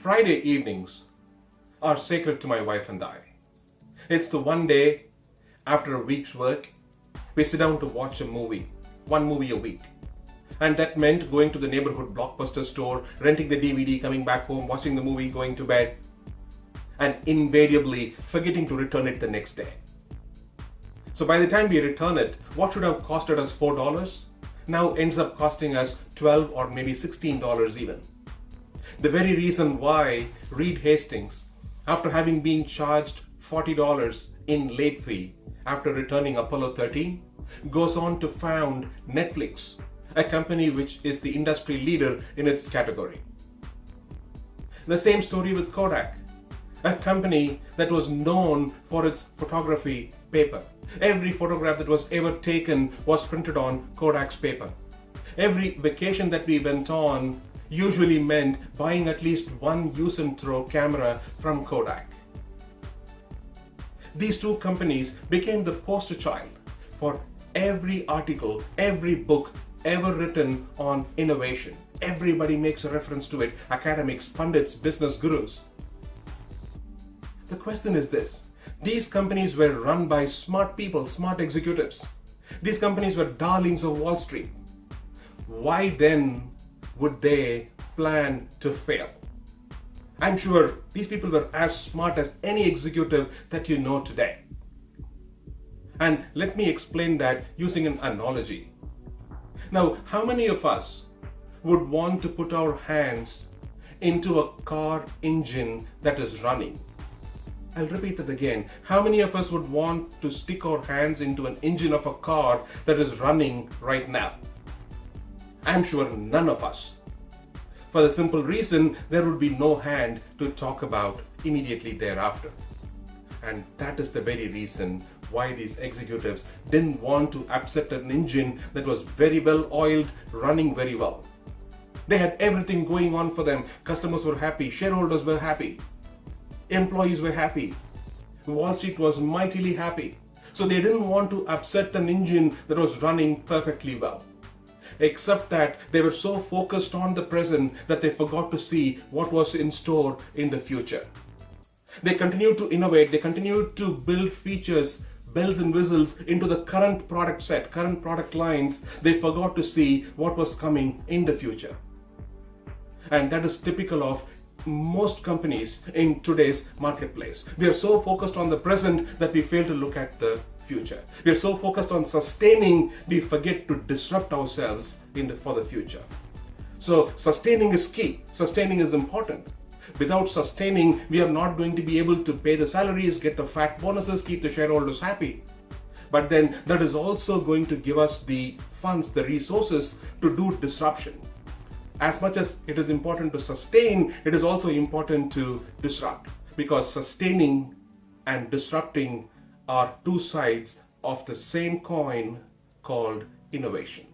Friday evenings are sacred to my wife and I. It's the one day after a week's work, we sit down to watch a movie, one movie a week. And that meant going to the neighborhood blockbuster store, renting the DVD, coming back home, watching the movie, going to bed, and invariably forgetting to return it the next day. So by the time we return it, what should have costed us $4 now ends up costing us $12 or maybe $16 even. The very reason why Reed Hastings, after having been charged $40 in late fee after returning Apollo 13, goes on to found Netflix, a company which is the industry leader in its category. The same story with Kodak, a company that was known for its photography paper. Every photograph that was ever taken was printed on Kodak's paper. Every vacation that we went on usually meant buying at least one use and throw camera from Kodak. These two companies became the poster child for every article, every book ever written on innovation. Everybody makes a reference to it, academics, pundits, business gurus. The question is this: these companies were run by smart people, smart executives. These companies were darlings of Wall Street. Why then would they plan to fail? I'm sure these people were as smart as any executive that you know today. And let me explain that using an analogy. Now, how many of us would want to put our hands into a car engine that is running? I'll repeat it again. How many of us would want to stick our hands into an engine of a car that is running right now? I'm sure none of us. For the simple reason, there would be no hand to talk about immediately thereafter. And that is the very reason why these executives didn't want to upset an engine that was very well oiled, running very well. They had everything going on for them. Customers were happy, shareholders were happy, employees were happy, Wall Street was mightily happy. So they didn't want to upset an engine that was running perfectly well. Except that they were so focused on the present that they forgot to see what was in store in the future. They continued to innovate, they continued to build features, bells and whistles into the current product set, current product lines. They forgot to see what was coming in the future. And that is typical of most companies in today's marketplace. We are so focused on the present that we fail to look at the future. We are so focused on sustaining, we forget to disrupt ourselves for the future. So sustaining is key. Sustaining is important. Without sustaining, we are not going to be able to pay the salaries, get the fat bonuses, keep the shareholders happy. But then that is also going to give us the funds, the resources to do disruption. As much as it is important to sustain, it is also important to disrupt, because sustaining and disrupting are two sides of the same coin called innovation.